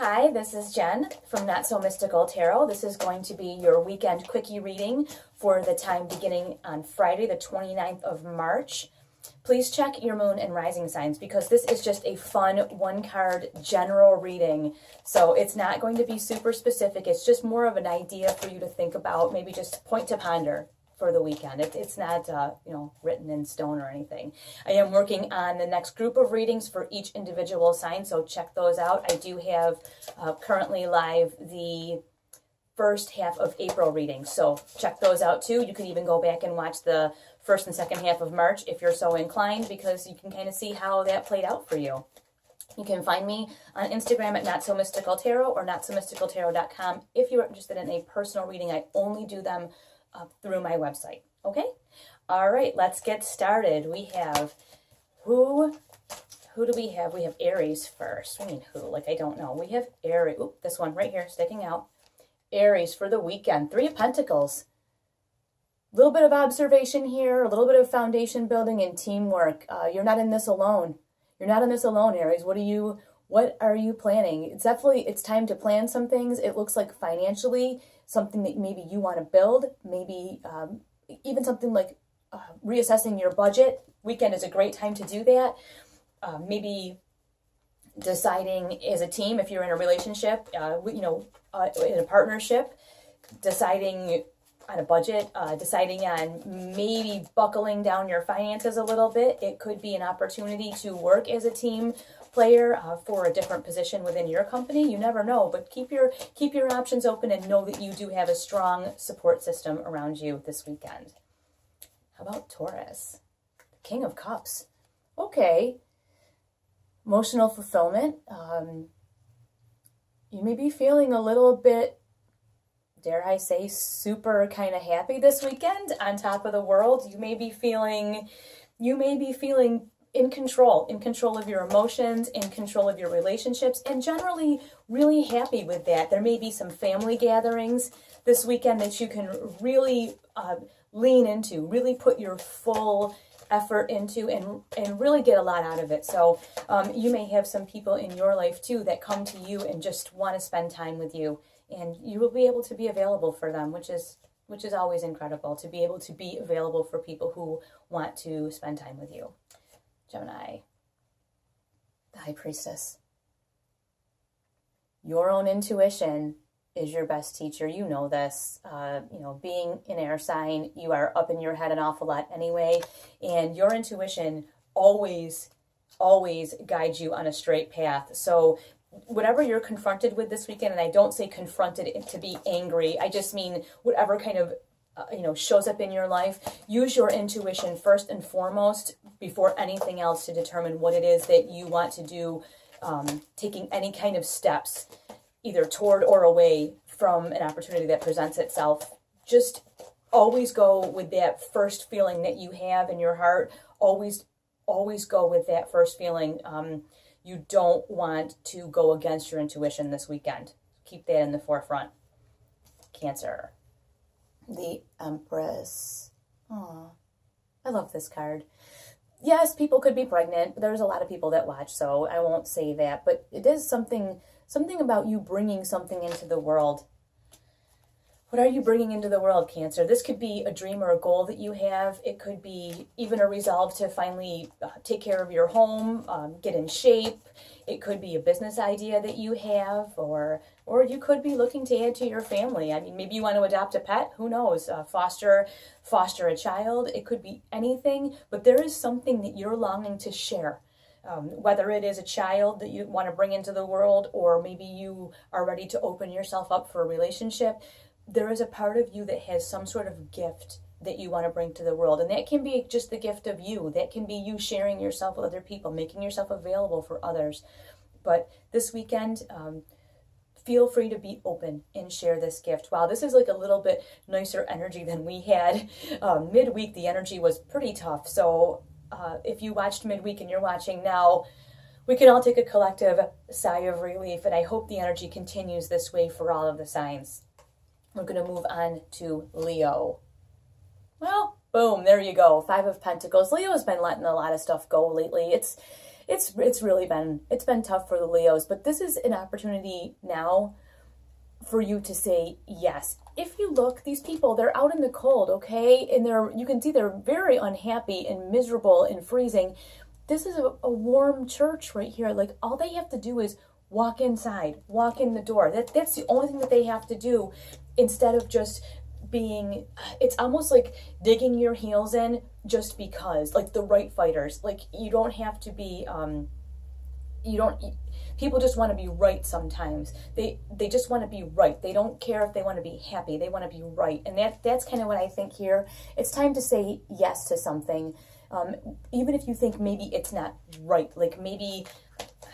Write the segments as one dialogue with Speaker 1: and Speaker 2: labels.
Speaker 1: Hi, this is Jen from Not So Mystical Tarot. This is going to be your weekend quickie reading for the time beginning on Friday, the 29th of March. Please check your moon and rising signs because this is just a fun one-card general reading. So it's not going to be super specific. It's just more of an idea for you to think about, maybe just point to ponder for the weekend. It's not, written in stone or anything. I am working on the next group of readings for each individual sign, so check those out. I do have currently live the first half of April readings, so check those out too. You can even go back and watch the first and second half of March if you're so inclined, because you can kind of see how that played out for you. You can find me on Instagram at Not So Mystical Tarot or NotSoMysticalTarot.com. If you're interested in a personal reading, I only do them through my website. Okay? All right, let's get started. We have who do we have? We have Aries first. I mean, who? Like, I don't know. We have Aries. Oop, this one right here sticking out. Aries for the weekend. Three of Pentacles. A little bit of observation here, a little bit of foundation building and teamwork. You're not in this alone. You're not in this alone, Aries. What are you planning? It's time to plan some things. It looks like financially, something that maybe you want to build, maybe even something like reassessing your budget. Weekend is a great time to do that. Maybe deciding as a team, if you're in a relationship, in a partnership, deciding on a budget, deciding on maybe buckling down your finances a little bit. It could be an opportunity to work as a team player for a different position within your company. You never know, but keep your options open and know that you do have a strong support system around you this weekend. How about Taurus? The King of Cups. Okay. Emotional fulfillment. You may be feeling a little bit, dare I say, super kind of happy this weekend, on top of the world. You may be feeling in control of your emotions, in control of your relationships, and generally really happy with that. There may be some family gatherings this weekend that you can really lean into, really put your full effort into, and really get a lot out of it. So you may have some people in your life too that come to you and just want to spend time with you, and you will be able to be available for them, which is always incredible, to be able to be available for people who want to spend time with you. Gemini, the High Priestess. Your own intuition is your best teacher. You know this. Being an air sign, you are up in your head an awful lot anyway, and your intuition always guides you on a straight path. So whatever you're confronted with this weekend, and I don't say confronted to be angry, I just mean whatever kind of shows up in your life, use your intuition first and foremost before anything else to determine what it is that you want to do, taking any kind of steps either toward or away from an opportunity that presents itself. Just always go with that first feeling that you have in your heart. Always go with that first feeling. You don't want to go against your intuition this weekend. Keep that in the forefront. Cancer. The Empress. Oh, I love this card. Yes, people could be pregnant. There's a lot of people that watch, so I won't say that. But it is something about you bringing something into the world. What are you bringing into the world, Cancer? This could be a dream or a goal that you have. It could be even a resolve to finally take care of your home, get in shape. It could be a business idea that you have, or you could be looking to add to your family. I mean, maybe you want to adopt a pet. Who knows? Foster a child. It could be anything, but there is something that you're longing to share. Whether it is a child that you want to bring into the world, or maybe you are ready to open yourself up for a relationship. There is a part of you that has some sort of gift that you want to bring to the world. And that can be just the gift of you. That can be you sharing yourself with other people, making yourself available for others. But this weekend, feel free to be open and share this gift. Wow, this is like a little bit nicer energy than we had. Midweek, the energy was pretty tough. So if you watched midweek and you're watching now, we can all take a collective sigh of relief. And I hope the energy continues this way for all of the signs. We're going to move on to Leo. Well, boom, there you go. 5 of Pentacles. Leo's been letting a lot of stuff go lately. it's really been tough for the Leos, but this is an opportunity now for you to say yes. If you look, these people, they're out in the cold, okay? And you can see they're very unhappy and miserable and freezing. This is a warm church right here. Like, all they have to do is walk inside, walk in the door. That's the only thing that they have to do, instead of just being, it's almost like digging your heels in just because, like the right fighters. Like, you don't have to be, people just want to be right sometimes. They just want to be right. They don't care if they want to be happy. They want to be right. And that's kind of what I think here. It's time to say yes to something. Even if you think maybe it's not right. Like, maybe,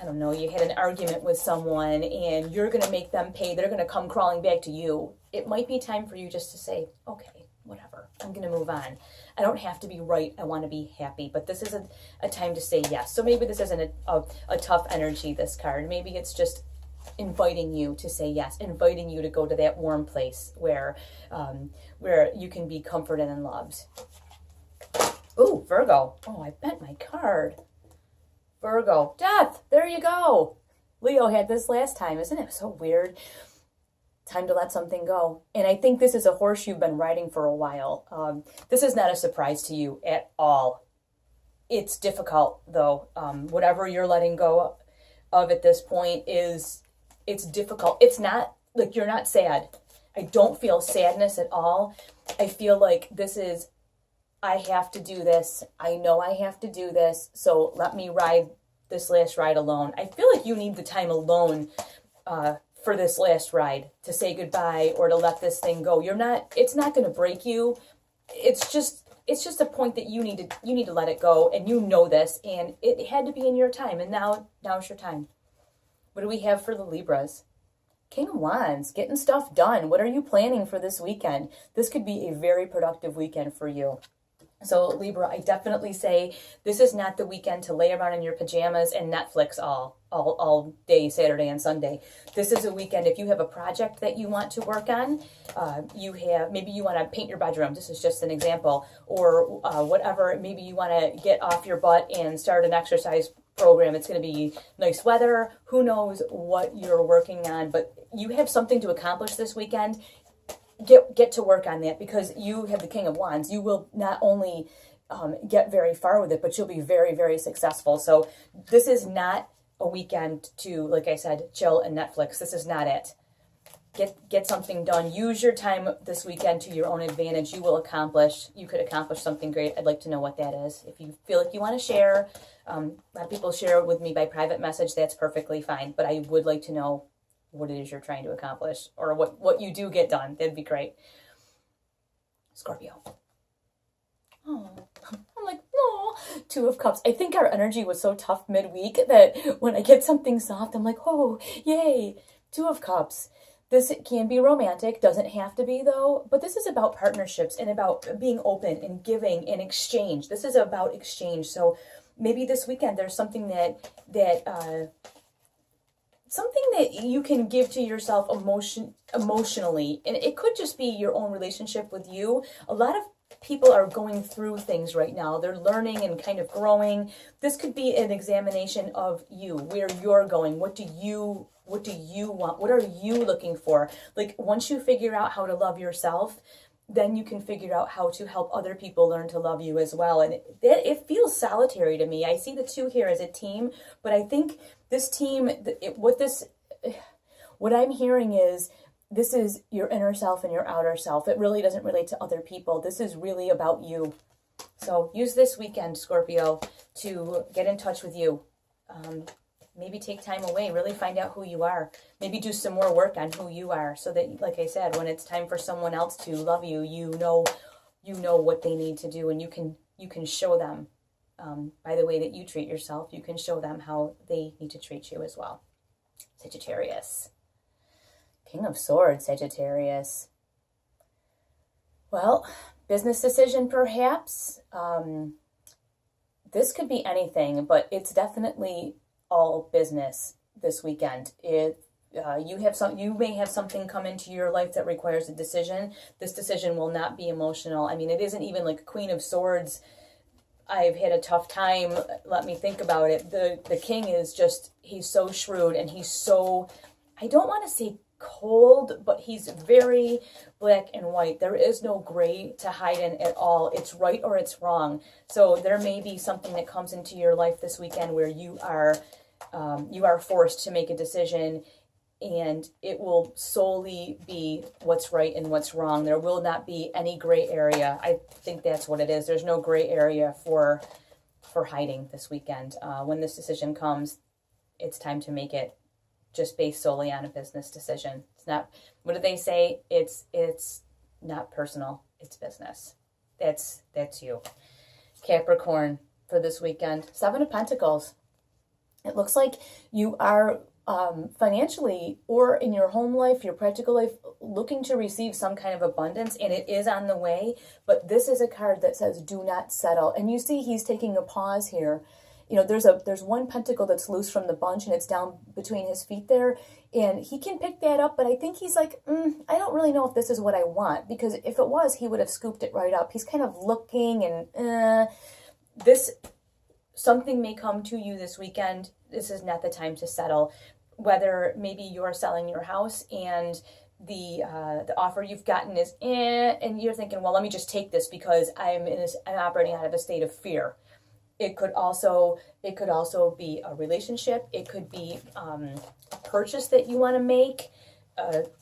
Speaker 1: I don't know, you had an argument with someone and you're going to make them pay. They're going to come crawling back to you. It might be time for you just to say, okay, whatever, I'm going to move on. I don't have to be right. I want to be happy. But this is a time to say yes. So maybe this isn't a tough energy, this card. Maybe it's just inviting you to say yes, inviting you to go to that warm place where you can be comforted and loved. Ooh, Virgo. Oh, I bent my card. Virgo. Death. There you go. Leo had this last time. Isn't it so weird? Time to let something go. And I think this is a horse you've been riding for a while. This is not a surprise to you at all. It's difficult, though. Whatever you're letting go of at this point it's difficult. It's not like you're not sad. I don't feel sadness at all. I feel like this is, I have to do this. I know I have to do this. So let me ride this last ride alone. I feel like you need the time alone for this last ride to say goodbye or to let this thing go. It's not going to break you. It's just a point that you need to let it go, and you know this, and it had to be in your time, and now's your time. What do we have for the Libras? King of Wands, getting stuff done. What are you planning for this weekend? This could be a very productive weekend for you. So Libra, I definitely say this is not the weekend to lay around in your pajamas and Netflix all day, Saturday and Sunday. This is a weekend, if you have a project that you want to work on, maybe you want to paint your bedroom. This is just an example. Or whatever, maybe you want to get off your butt and start an exercise program. It's going to be nice weather. Who knows what you're working on, but you have something to accomplish this weekend. Get to work on that, because you have the King of Wands. You will not only get very far with it, but you'll be very, very successful. So this is not a weekend to, like I said, chill and Netflix. This is not it. Get something done. Use your time this weekend to your own advantage. You could accomplish something great. I'd like to know what that is. If you feel like you want to share, a lot of people share with me by private message. That's perfectly fine. But I would like to know what it is you're trying to accomplish, or what you do get done. That'd be great. Scorpio. Oh, I'm like, oh, Two of Cups. I think our energy was so tough midweek that when I get something soft, I'm like, oh, yay. Two of Cups. This can be romantic, doesn't have to be though, but this is about partnerships and about being open and giving and exchange. This is about exchange. So maybe this weekend there's something something that you can give to yourself emotionally. And it could just be your own relationship with you. A lot of people are going through things right now. They're learning and kind of growing. This could be an examination of you, where you're going. What do you want? What are you looking for? Like, once you figure out how to love yourself, then you can figure out how to help other people learn to love you as well. And it feels solitary to me. I see the two here as a team, but I think this team, what I'm hearing is, this is your inner self and your outer self. It really doesn't relate to other people. This is really about you. So use this weekend, Scorpio, to get in touch with you. Maybe take time away, really find out who you are. Maybe do some more work on who you are, so that, like I said, when it's time for someone else to love you, you know what they need to do, and you can show them by the way that you treat yourself. You can show them how they need to treat you as well. Sagittarius. King of Swords, Sagittarius. Well, business decision perhaps. This could be anything, but it's definitely all business this weekend. You may have something come into your life that requires a decision. This decision will not be emotional. I mean, it isn't even like Queen of Swords I've had a tough time. Let me think about it. The king is just, he's so shrewd, and he's so, I don't want to say cold, but he's very black and white. There is no gray to hide in at all. It's right or it's wrong. So there may be something that comes into your life this weekend where you are forced to make a decision, and it will solely be what's right and what's wrong. There will not be any gray area. I think that's what it is. There's no gray area for hiding this weekend. When this decision comes, it's time to make it just based solely on a business decision. It's not, what do they say? It's not personal, it's business. That's you. Capricorn for this weekend. 7 of Pentacles. It looks like you are financially or in your home life, your practical life, looking to receive some kind of abundance, and it is on the way. But this is a card that says do not settle. And you see he's taking a pause here. You know, there's one pentacle that's loose from the bunch, and it's down between his feet there, and he can pick that up, but I think he's like, I don't really know if this is what I want, because if it was, he would have scooped it right up. He's kind of looking, and something may come to you this weekend. This is not the time to settle. Whether maybe you're selling your house and the offer you've gotten is and you're thinking, well, let me just take this because I'm operating out of a state of fear. It could also be a relationship. It could be a purchase that you want to make,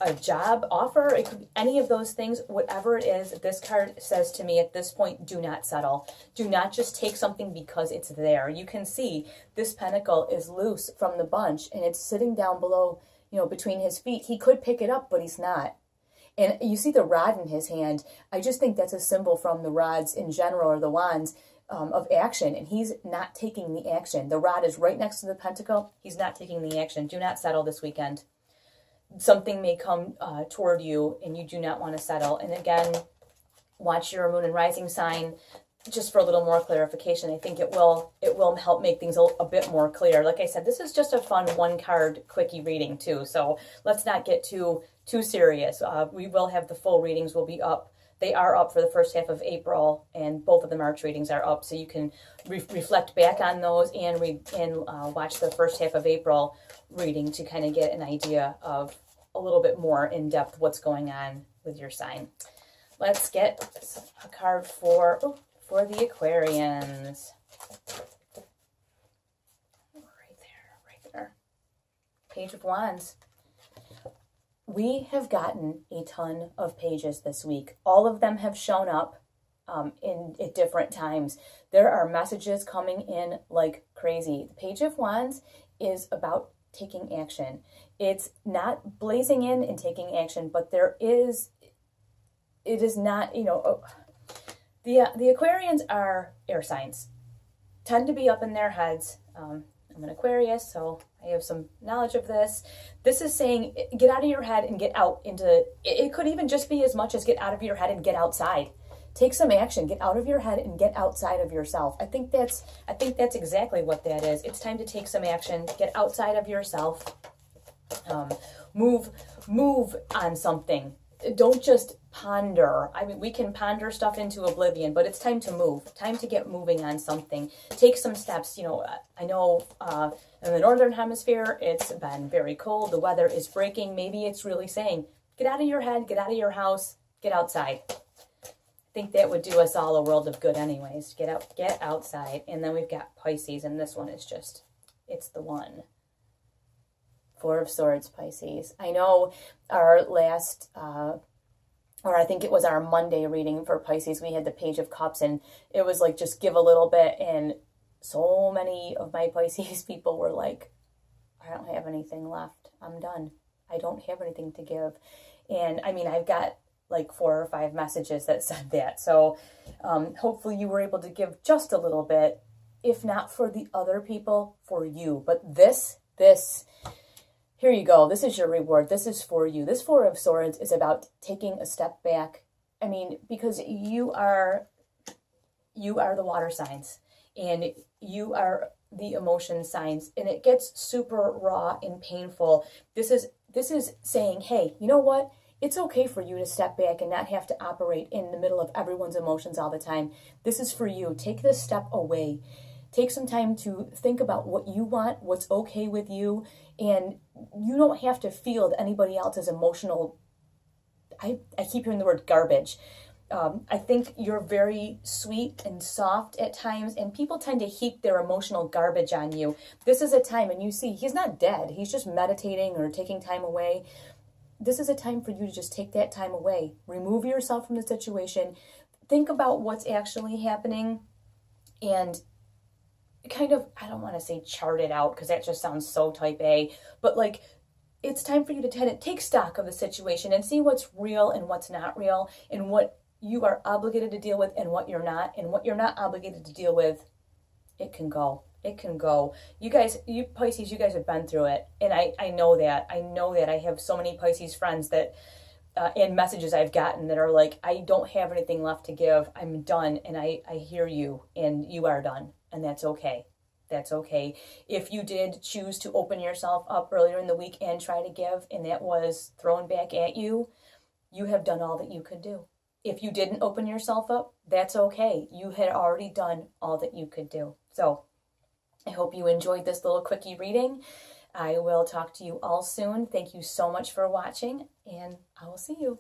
Speaker 1: a job offer. It could be any of those things. Whatever it is, this card says to me at this point, do not settle. Do not just take something because it's there. You can see this pentacle is loose from the bunch, and it's sitting down below, between his feet. He could pick it up, but he's not. And you see the rod in his hand. I just think that's a symbol from the rods in general, or the wands, of action, and he's not taking the action. The rod is right next to the pentacle. He's not taking the action. Do not settle this weekend. Something may come toward you, and you do not want to settle. And again, watch your moon and rising sign just for a little more clarification. I think it will help make things a bit more clear. Like I said, this is just a fun one card quickie reading too, so let's not get too serious. We will have the full readings will be up. They are up for the first half of April, and both of the March readings are up, so you can reflect back on those and watch the first half of April reading to kind of get an idea of a little bit more in depth what's going on with your sign. Let's get a card for the Aquarians. Right there. Page of Wands. We have gotten a ton of pages this week. All of them have shown up at different times. There are messages coming in like crazy. The Page of Wands is about taking action. It's not blazing in and taking action, but it is not, the Aquarians are air signs, tend to be up in their heads. I'm an Aquarius, so I have some knowledge of this. This is saying get out of your head and get out into, it could even just be as much as get out of your head and get outside. Take some action, get out of your head and get outside of yourself. I think that's exactly what that is. It's time to take some action, get outside of yourself, move on something. Don't just ponder. I mean, we can ponder stuff into oblivion, but it's time to move, time to get moving on something. Take some steps. I know in the Northern Hemisphere, it's been very cold. The weather is breaking. Maybe it's really saying, get out of your head, get out of your house, get outside. I think that would do us all a world of good anyways. Get outside. And then we've got Pisces, and this one is just, it's the one. 4 of Swords, Pisces. I know our last, or I think it was our Monday reading for Pisces, we had the Page of Cups, and it was like, just give a little bit, and so many of my Pisces people were like, I don't have anything left. I'm done. I don't have anything to give. And I mean, I've got like 4 or 5 messages that said that. So hopefully you were able to give just a little bit, if not for the other people, for you. But this, here you go. This is your reward. This is for you. This 4 of Swords is about taking a step back. I mean, because you are the water signs, and you are the emotion signs, and it gets super raw and painful. This is saying, hey, you know what? It's okay for you to step back and not have to operate in the middle of everyone's emotions all the time. This is for you. Take this step away. Take some time to think about what you want, what's okay with you, and you don't have to field anybody else's emotional, I keep hearing the word garbage. I think you're very sweet and soft at times, and people tend to heap their emotional garbage on you. This is a time, and you see, he's not dead. He's just meditating or taking time away. This is a time for you to just take that time away. Remove yourself from the situation. Think about what's actually happening and kind of, I don't want to say chart it out because that just sounds so type A, but like, it's time for you to take stock of the situation and see what's real and what's not real, and what you are obligated to deal with and what you're not. And what you're not obligated to deal with, it can go. It can go. You guys, you Pisces, you guys have been through it. And I know that. I know that. I have so many Pisces friends that, and messages I've gotten that are like, I don't have anything left to give. I'm done. And I hear you, and you are done. And that's okay. That's okay. If you did choose to open yourself up earlier in the week and try to give, and that was thrown back at you, you have done all that you could do. If you didn't open yourself up, that's okay. You had already done all that you could do. So I hope you enjoyed this little quickie reading. I will talk to you all soon. Thank you so much for watching, and I will see you.